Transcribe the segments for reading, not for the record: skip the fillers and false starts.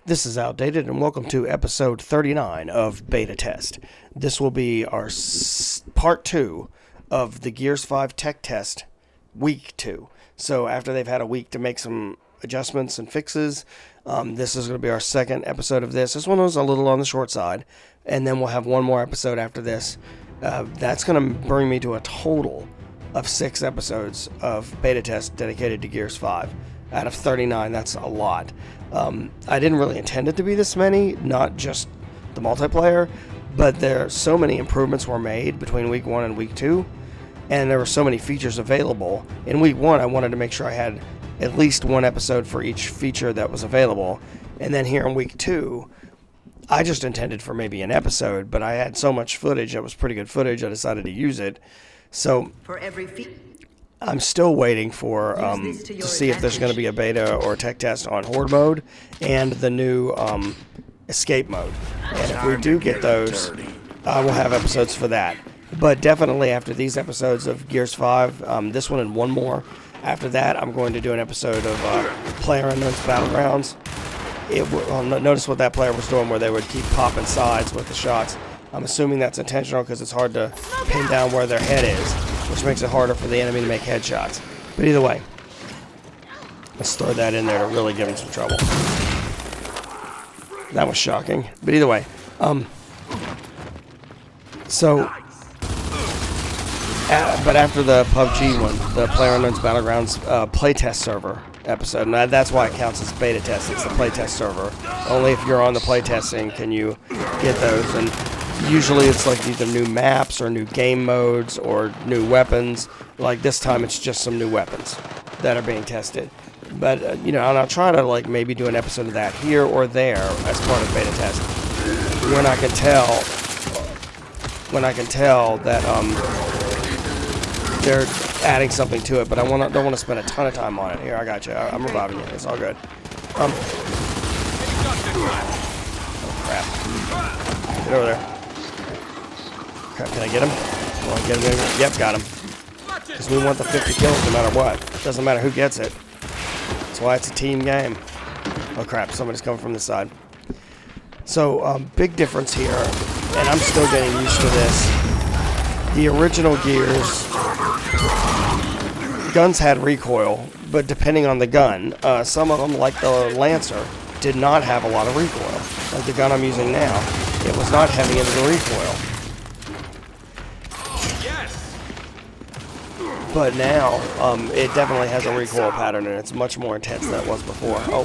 This is Outdated, and welcome to episode 39 of Beta Test. This will be our part 2 of the Gears 5 tech test, week 2. So after they've had a week to make some adjustments and fixes, this is going to be our second episode of this. This one was a little on the short side, and then we'll have one more episode after this. That's going to bring me to a total of 6 episodes of Beta Test dedicated to Gears 5. Out of 39, that's a lot. I didn't really intend it to be this many, not just the multiplayer, but so many improvements were made between week 1 and week 2, and there were so many features available. In week 1, I wanted to make sure I had at least one episode for each feature that was available, and then here in week 2, I just intended for maybe an episode, but I had so much footage, it was pretty good footage, I decided to use it. So for every I'm still waiting for to see if there's going to be a beta or a tech test on Horde mode and the new escape mode. And if we do get those, I will have episodes for that. But definitely after these episodes of Gears 5, this one and one more, after that I'm going to do an episode of PlayerUnknown's Battlegrounds. Notice what that player was doing where they would keep popping sides with the shots. I'm assuming that's intentional because it's hard to pin down where their head is, which makes it harder for the enemy to make headshots. But either way, let's throw that in there to really give him some trouble. That was shocking. But either way, but after the PUBG one, the PlayerUnknown's Battlegrounds playtest server episode, and that's why it counts as beta test. It's the playtest server. Only if you're on the playtesting can you get those, and usually it's like either new maps or new game modes or new weapons. Like this time it's just some new weapons that are being tested. But, and I'll try to maybe do an episode of that here or there as part of beta test. When I can tell that they're adding something to it, but I don't want to spend a ton of time on it. Here, I got you. I'm reviving you. It's all good. Oh, crap. Get over there. Can I get him? Come on, get him. Yep, got him. Because we want the 50 kills no matter what. Doesn't matter who gets it. That's why it's a team game. Oh crap, somebody's coming from this side. So, big difference here, and I'm still getting used to this. The original Gears, guns had recoil, but depending on the gun, some of them, like the Lancer, did not have a lot of recoil. Like the gun I'm using now, it was not heavy into the recoil. But now, it definitely has a recoil pattern, and it's much more intense than it was before. Oh.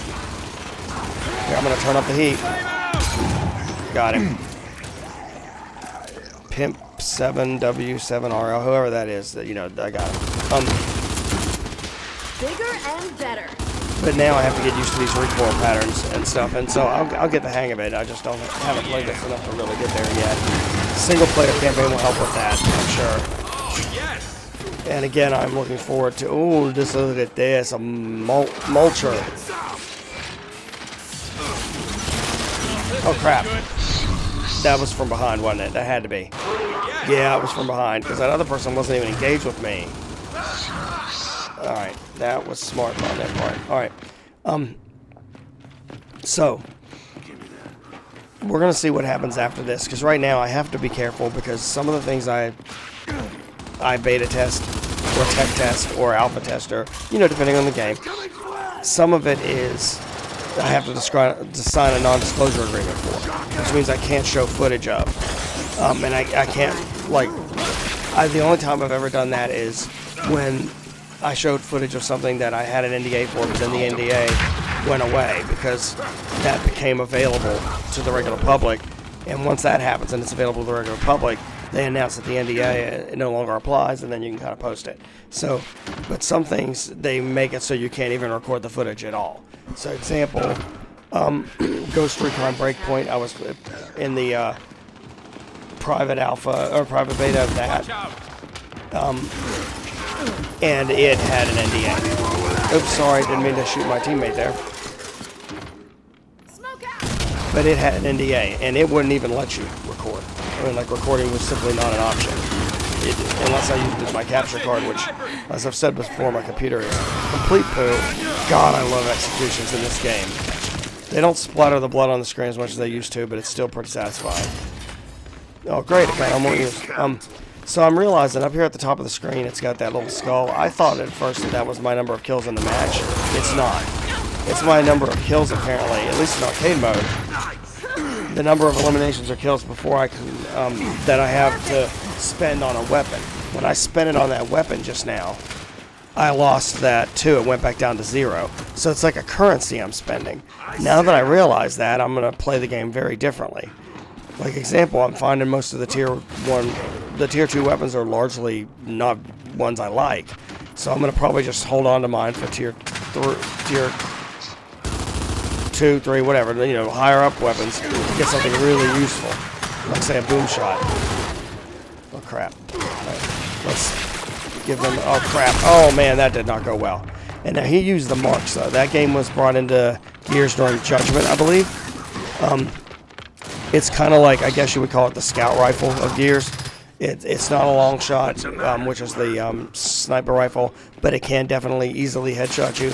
Here, I'm going to turn up the heat. Got him. Pimp 7W7RL, whoever that is, I got him. bigger and better. But now I have to get used to these recoil patterns and stuff, and so I'll get the hang of it. I just haven't played this enough to really get there yet. Single player campaign will help with that, I'm sure. And again, I'm looking forward to, look at this, a mulcher. Oh crap. That was from behind, wasn't it? That had to be. Yeah, it was from behind, because that other person wasn't even engaged with me. Alright, that was smart on that part. Alright. So, we're going to see what happens after this, because right now I have to be careful, because some of the things I beta test, or tech test, or alpha tester, depending on the game. Some of it is I have to sign a non-disclosure agreement for, which means I can't show footage of. And I can't, the only time I've ever done that is when I showed footage of something that I had an NDA for, but then the NDA went away because that became available to the regular public. And once that happens and it's available to the regular public, they announce that the NDA no longer applies, and then you can kind of post it. So, but some things, they make it so you can't even record the footage at all. So, example, Ghost Recon Breakpoint, I was in the private alpha, or private beta of that, and it had an NDA. Oops, sorry, didn't mean to shoot my teammate there. But it had an NDA, and it wouldn't even let you record. Recording was simply not an option. Unless I used it as my capture card, which, as I've said before, my computer is complete poo. God, I love executions in this game. They don't splatter the blood on the screen as much as they used to, but it's still pretty satisfying. Oh, great. Okay, I'm more used. So I'm realizing up here at the top of the screen, it's got that little skull. I thought at first that was my number of kills in the match. It's not. It's my number of kills, apparently, at least in arcade mode. The number of eliminations or kills before I can, that I have to spend on a weapon. When I spent it on that weapon just now, I lost that too. It went back down to 0. So it's like a currency I'm spending. Now that I realize that, I'm going to play the game very differently. Like example, I'm finding most of the tier 2 weapons are largely not ones I like. So I'm going to probably just hold on to mine for tier 2, 3, whatever, you know, higher up weapons to get something really useful. Like say a boom shot. Oh crap. Right. Let's give them, oh crap. Oh man, that did not go well. And now he used the marks though. That game was brought into Gears during Judgment, I believe. It's kind of like, I guess you would call it the scout rifle of Gears. It's not a long shot, which is the sniper rifle, but it can definitely easily headshot you.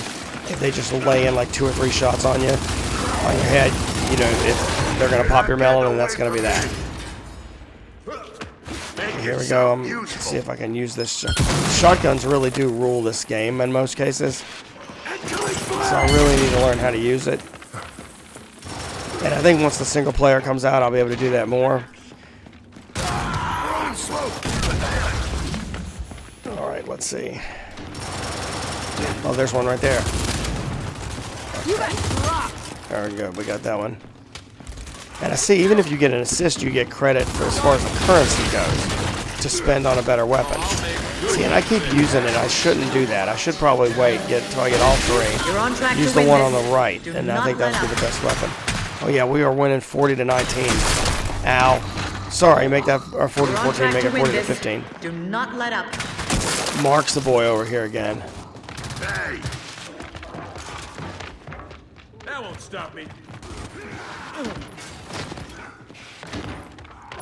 If they just lay in like 2 or 3 shots on you, on your head, you know, if they're going to pop your melon, and that's going to be that. Here we go. Let's see if I can use this. Shotguns really do rule this game in most cases. So I really need to learn how to use it. And I think once the single player comes out, I'll be able to do that more. Alright, let's see. Oh, there's one right there. There we go, we got that one. And I see, even if you get an assist, you get credit for as far as the currency goes to spend on a better weapon. See, and I keep using it. I shouldn't do that. I should probably wait until I get all 3. Use the one on the right, and I think that would be the best weapon. Oh yeah, we are winning 40-19. Ow. Sorry, make that or 40-14, make it 40-15. Do not let up. Mark's the boy over here again. Hey. That won't stop me.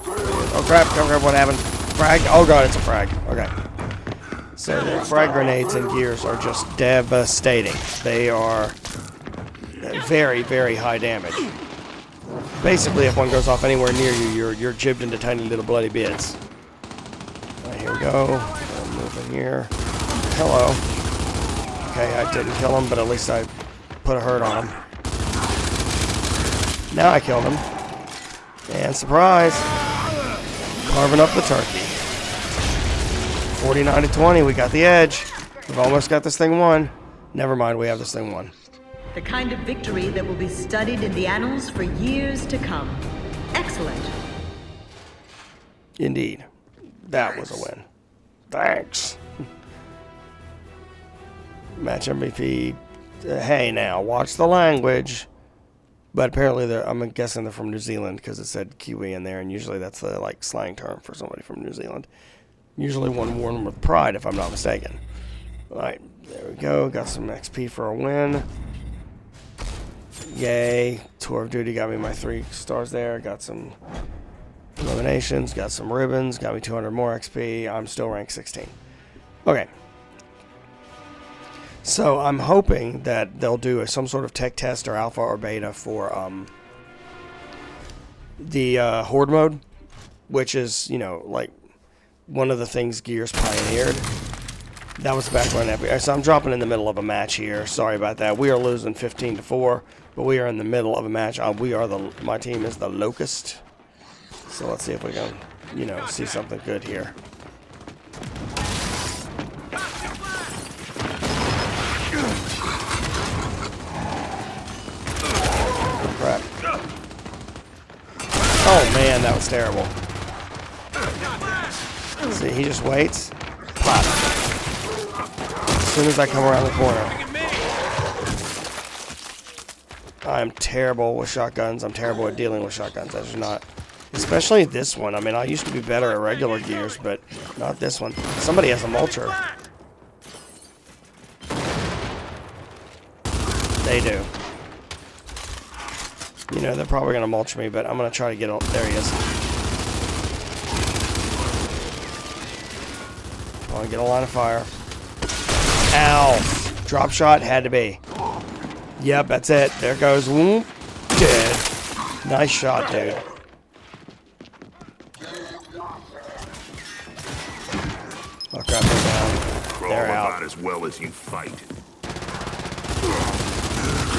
Oh crap, what happened? Frag? Oh god, it's a frag. Okay. So the frag grenades in Gears are just devastating. They are very, very high damage. Basically, if one goes off anywhere near you, you're jibbed into tiny little bloody bits. Right, here we go. I'm moving here. Hello. Okay, I didn't kill him, but at least I put a hurt on him. Now I killed him. And surprise! Carving up the turkey. 49-20, we got the edge. We've almost got this thing won. Never mind, we have this thing won. The kind of victory that will be studied in the annals for years to come. Excellent. Indeed. That was a win. Thanks. Match MVP. Hey now, watch the language. But apparently, I'm guessing they're from New Zealand because it said Kiwi in there, and usually that's the like slang term for somebody from New Zealand. Usually one worn with pride, if I'm not mistaken. All right, there we go. Got some XP for a win. Yay. Tour of Duty got me my 3 stars there. Got some eliminations, got some ribbons, got me 200 more XP. I'm still ranked 16. Okay. So I'm hoping that they'll do some sort of tech test or alpha or beta for the Horde mode, which is, you know, like one of the things Gears pioneered. That was back when. So I'm dropping in the middle of a match here. Sorry about that. We are losing 15-4, but we are in the middle of a match. My team is the Locust. So let's see if we can, you know, see something good here. Crap. Oh man, that was terrible. See, he just waits. Pop. As soon as I come around the corner. I'm terrible with shotguns. I'm terrible at dealing with shotguns. I just not. Especially this one. I mean, I used to be better at regular Gears, but not this one. Somebody has a mulcher. They do. You know, they're probably going to mulch me, but I'm going to try to get up. There he is. I want to get a line of fire. Ow. Drop shot had to be. Yep, that's it. There goes. Whoop. dead. Nice shot, dude. Oh crap, they're down. They're Crawl out. about as well as you fight.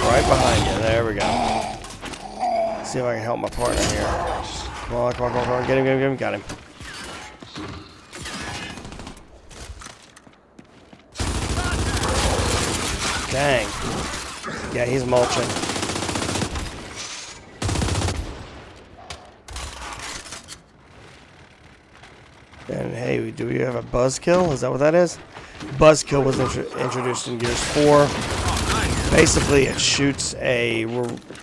Right behind you. There we go. See if I can help my partner here. Come on, come on, come on, come on. Get him, get him, get him. Got him. Dang. Yeah, he's mulching. And hey, do we have a buzzkill? Is that what that is? Buzzkill was introduced in Gears 4. Basically, it shoots a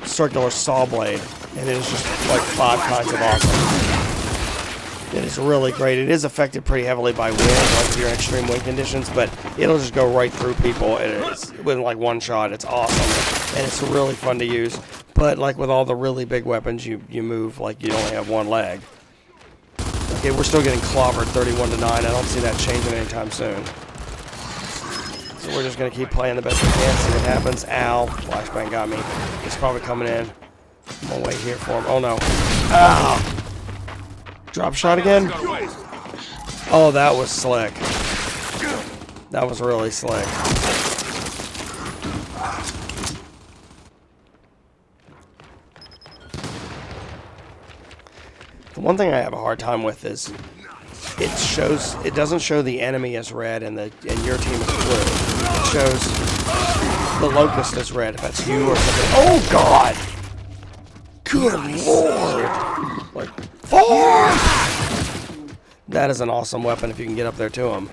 circular saw blade, and it is just like 5 kinds of awesome. It is really great. It is affected pretty heavily by wind, like if you're in extreme wind conditions, but it'll just go right through people. It is with like one shot. It's awesome, and it's really fun to use. But like with all the really big weapons, you move like you only have one leg. Okay, we're still getting clobbered 31-9. I don't see that changing anytime soon. So we're just going to keep playing the best we can, see what happens. Ow. Flashbang got me. He's probably coming in. I'm going to wait here for him. Oh, no. Ow. Drop shot again? Oh, that was slick. That was really slick. The one thing I have a hard time with is it doesn't show the enemy as red and your team is blue. It shows the locust as red if that's you or something. Oh god! Good lord! Like, forward! That is an awesome weapon if you can get up there to him.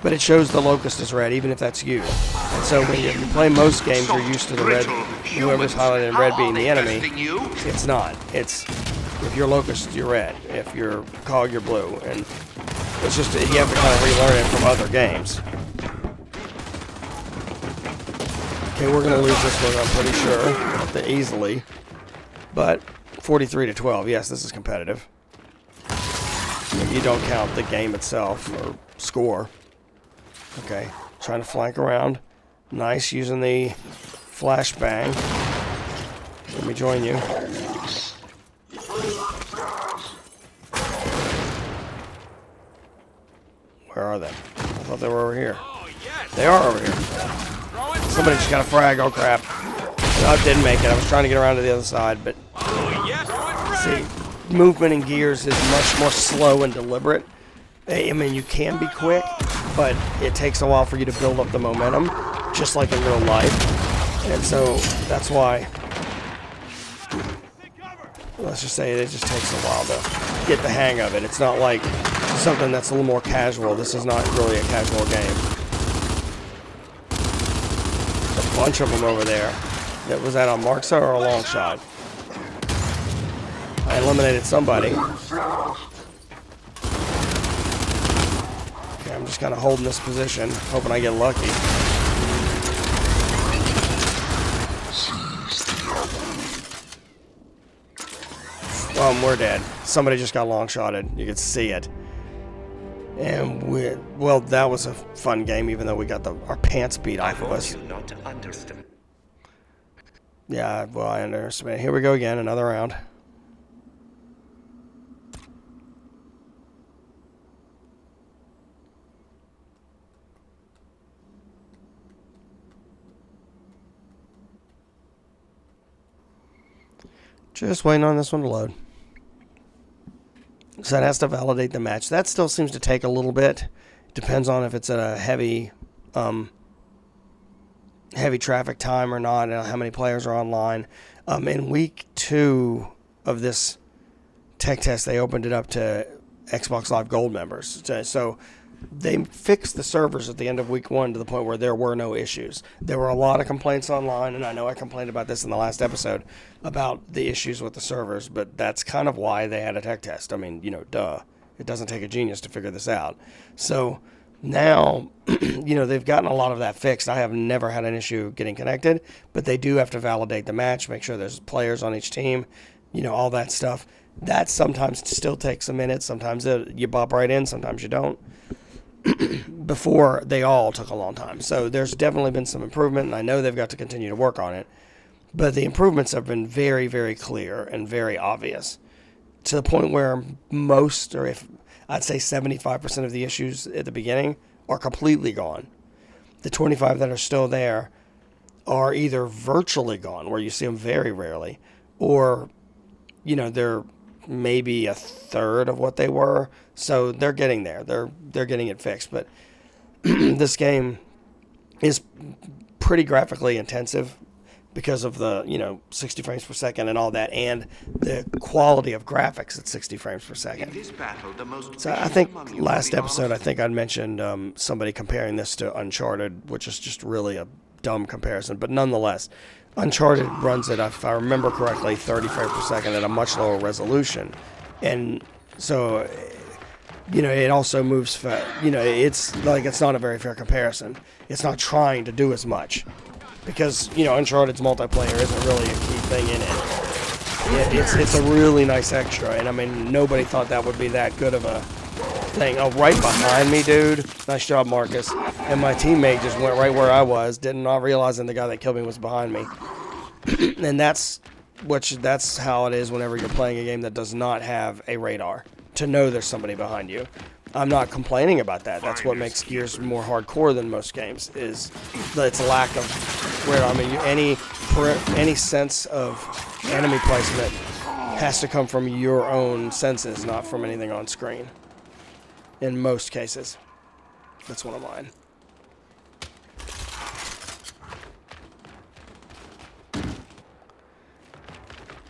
But it shows the locust as red even if that's you. And so when you play most games, you're used to the red, whoever's highlighted in red being the enemy. It's not. It's, if you're locust, you're red. If you're cog, you're blue. And it's just, you have to kind of relearn it from other games. Okay, we're going to lose this one, I'm pretty sure, easily. But 43-12, yes, this is competitive. You don't count the game itself or score. Okay, trying to flank around. Nice, using the flashbang. Let me join you. Where are they? I thought they were over here. They are over here. Somebody just got a frag. Oh crap. No, it didn't make it. I was trying to get around to the other side, but see, movement in Gears is much more slow and deliberate. I mean, you can be quick, but it takes a while for you to build up the momentum, just like in real life. And so that's why, let's just say it just takes a while to get the hang of it. It's not like something that's a little more casual. This is not really a casual game. A bunch of them over there. Was that on Marksa or a long shot? I eliminated somebody. Okay, I'm just kind of holding this position, hoping I get lucky. We're dead. Somebody just got long shotted. You could see it. And well, that was a fun game, even though we got our pants beat off of us. Yeah, well, I underestimated. Here we go again, another round. Just waiting on this one to load. So that has to validate the match. That still seems to take a little bit. Depends on if it's at a heavy traffic time or not, and how many players are online. In week 2 of this tech test, they opened it up to Xbox Live Gold members. So they fixed the servers at the end of week 1 to the point where there were no issues. There were a lot of complaints online, and I know I complained about this in the last episode about the issues with the servers, but that's kind of why they had a tech test. I mean, duh. It doesn't take a genius to figure this out. So now, they've gotten a lot of that fixed. I have never had an issue getting connected, but they do have to validate the match, make sure there's players on each team, all that stuff. That sometimes still takes a minute. Sometimes you bop right in, sometimes you don't. before they all took a long time. So there's definitely been some improvement, and I know they've got to continue to work on it. But the improvements have been very, very clear and very obvious, to the point where most, or if I'd say 75% of the issues at the beginning are completely gone. The 25 that are still there are either virtually gone, where you see them very rarely, or, they're maybe a third of what they were. So they're getting there. They're getting it fixed. But this game is pretty graphically intensive because of the 60 frames per second and all that, and the quality of graphics at 60 frames per second. So I think last episode I'd mentioned somebody comparing this to Uncharted, which is just really a dumb comparison, but nonetheless, Uncharted runs it, if I remember correctly, 30 frames per second at a much lower resolution, and so it also moves it's like, it's not a very fair comparison. It's not trying to do as much, because Uncharted's multiplayer isn't really a key thing in it. It's a really nice extra, and I mean, nobody thought that would be that good of a thing. Oh, right behind me, dude. Nice job, Marcus. And my teammate just went right where I was, did not realizing the guy that killed me was behind me. And that's how it is whenever you're playing a game that does not have a radar, to know there's somebody behind you. I'm not complaining about that. That's what makes Gears more hardcore than most games, is its lack of radar. I mean, any sense of enemy placement has to come from your own senses, not from anything on screen. In most cases. That's one of mine.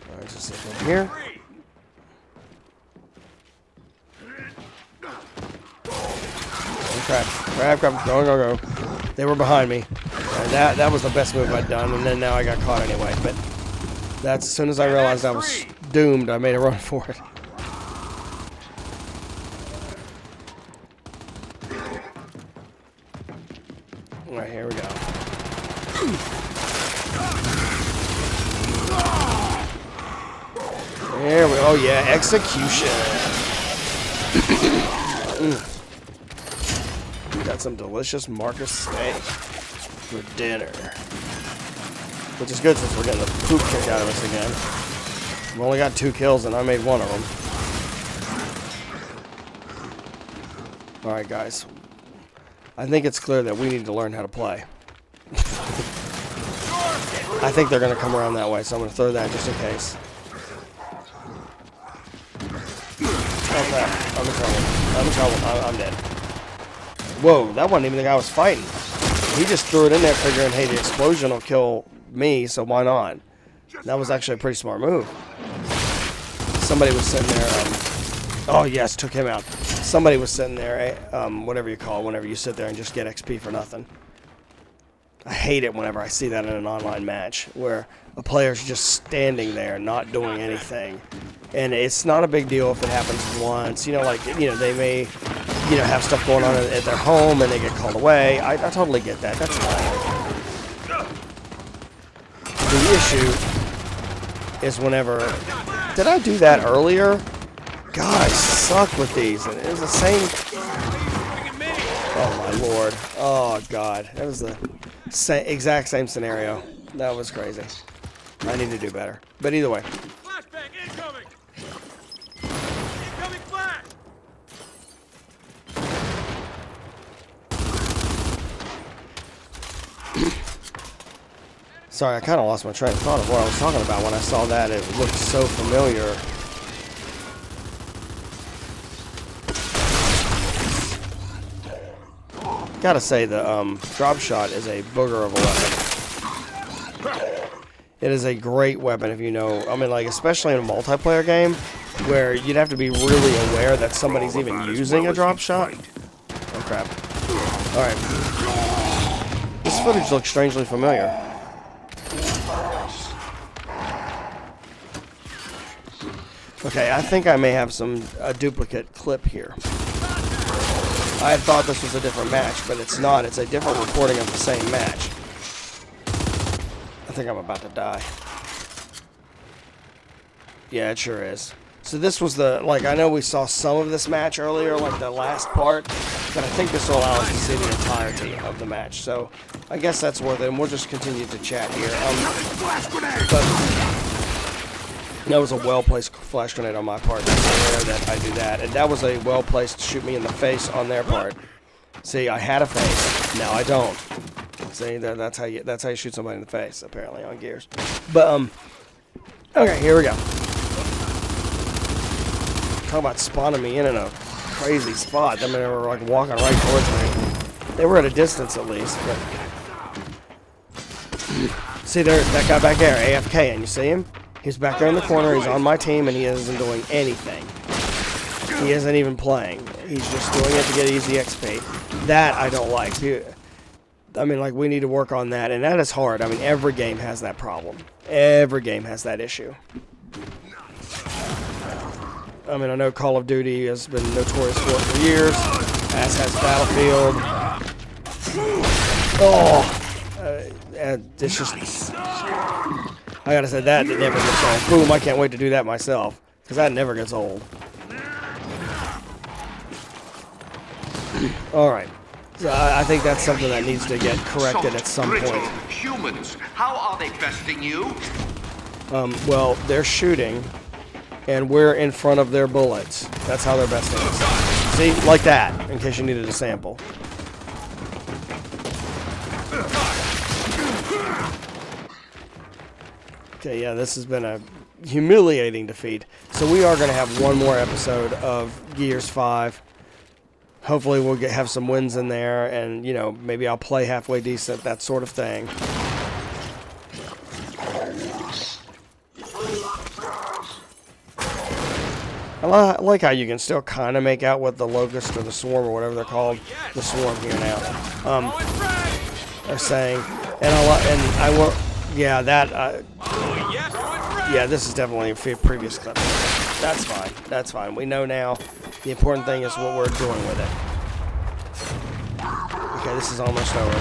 Alright, just sit in here. Crap, go. They were behind me. That was the best move I'd done, and then now I got caught anyway. But that's, as soon as I realized I was doomed, I made a run for it. Alright, here we go. There we go. Oh yeah, execution. Got some delicious Marcus steak for dinner. Which is good since we're getting the poop kicked out of us again. We've only got 2 kills and I made one of them. Alright guys. I think it's clear that we need to learn how to play. I think they're going to come around that way, so I'm going to throw that just in case. Oh crap, I'm in trouble. I'm dead. Whoa, that wasn't even the guy I was fighting. He just threw it in there figuring, hey, the explosion will kill me, so why not? That was actually a pretty smart move. Somebody was sitting there, oh yes, took him out. Somebody was sitting there, whatever you call it, whenever you sit there and just get XP for nothing. I hate it whenever I see that in an online match, where a player's just standing there not doing anything. And it's not a big deal if it happens once. They may, have stuff going on at their home and they get called away. I totally get that. That's fine. The issue is whenever... Did I do that earlier? God, I suck with these. And it was the same... Oh, my lord. Oh, God. That was the exact same scenario. That was crazy. I need to do better. But either way. Flashbang incoming! Incoming flash! Sorry, I kind of lost my train of thought of what I was talking about when I saw that. It looked so familiar. Gotta say, the drop shot is a booger of a weapon. It is a great weapon if you know, especially in a multiplayer game, where you'd have to be really aware that somebody's even using a drop shot. Oh crap. Alright. This footage looks strangely familiar. Okay, I think I may have a duplicate clip here. I had thought this was a different match, but it's not. It's a different recording of the same match. I think I'm about to die. Yeah, it sure is. So this was I know we saw some of this match earlier, like the last part, But I think this will allow us to see the entirety of the match. So I guess that's worth it, and we'll just continue to chat here. But that was a well-placed flash grenade on my part. That's rare that I do that. And that was a well-placed shoot me in the face on their part. See, I had a face. Now I don't. See, that's how you shoot somebody in the face, apparently, on Gears. But, okay, here we go. Talk about spawning me in a crazy spot. I mean, they were like walking right towards me. They were at a distance at least. But see there, that guy back there, AFK, and you see him? He's back there in the corner. He's on my team, and he isn't doing anything. He isn't even playing. He's just doing it to get easy XP. That I don't like. I mean, like, we need to work on that, and that is hard. I mean, every game has that problem. Every game has that issue. I mean, I know Call of Duty has been notorious for years, as has Battlefield. It's just... I gotta say, that never gets old. Boom, I can't wait to do that myself, because that never gets old. Alright. So I think that's something that needs to get corrected at some point. Humans, how are they besting you? Well, they're shooting, and we're in front of their bullets. That's how they're besting us. See? Like that, in case you needed a sample. Okay, yeah, this has been a humiliating defeat. So we are going to have one more episode of Gears 5. Hopefully we'll have some wins in there, and, you know, maybe I'll play halfway decent, that sort of thing. I like how you can still kind of make out what the Locust or the Swarm or whatever they're called, the Swarm here now, are saying. And I will, yeah, that, yeah, this is definitely a previous clip. That's fine. That's fine. We know now. The important thing is what we're doing with it. Okay, this is almost over.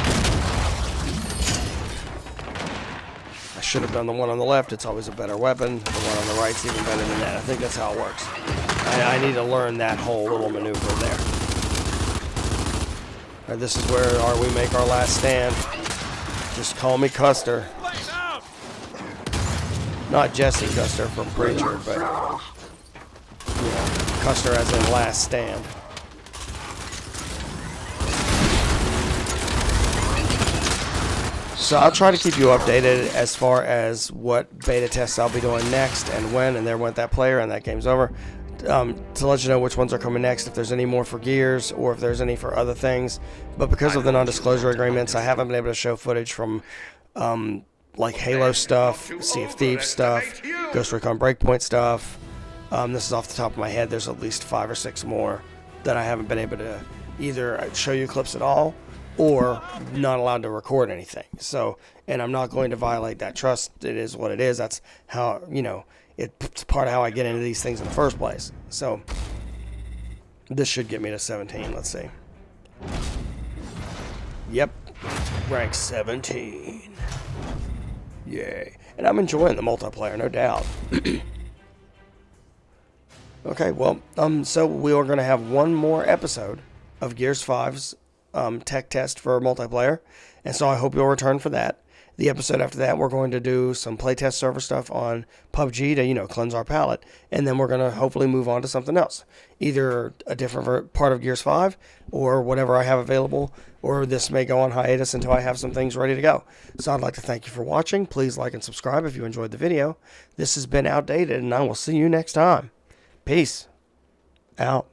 I should have done the one on the left. It's always a better weapon. The one on the right's even better than that. I think that's how it works. I need to learn that whole little maneuver there. Right, this is where we make our last stand. Just call me Custer. Not Jesse Custer from Preacher, but... yeah. Custer as in last stand. So I'll try to keep you updated as far as what beta tests I'll be doing next and when, and there went that player and that game's over. To let you know which ones are coming next, if there's any more for Gears or if there's any for other things. But because of the non-disclosure agreements, I haven't been able to show footage from like Halo stuff, Sea of Thieves stuff, Ghost Recon Breakpoint stuff. This is off the top of my head. There's at least 5 or 6 more that I haven't been able to either show you clips at all or not allowed to record anything. So, and I'm not going to violate that trust. It is what it is. That's how, you know, it's part of how I get into these things in the first place. So, this should get me to 17. Let's see. Yep. Rank 17. Yay. And I'm enjoying the multiplayer, no doubt. Okay, well, so we are going to have one more episode of Gears 5's tech test for multiplayer, and so I hope you'll return for that. The episode after that, we're going to do some playtest server stuff on PUBG to, you know, cleanse our palate, and then we're going to hopefully move on to something else. Either a different part of Gears 5, or whatever I have available, or this may go on hiatus until I have some things ready to go. So I'd like to thank you for watching. Please like and subscribe if you enjoyed the video. This has been Outdated, and I will see you next time. Peace out.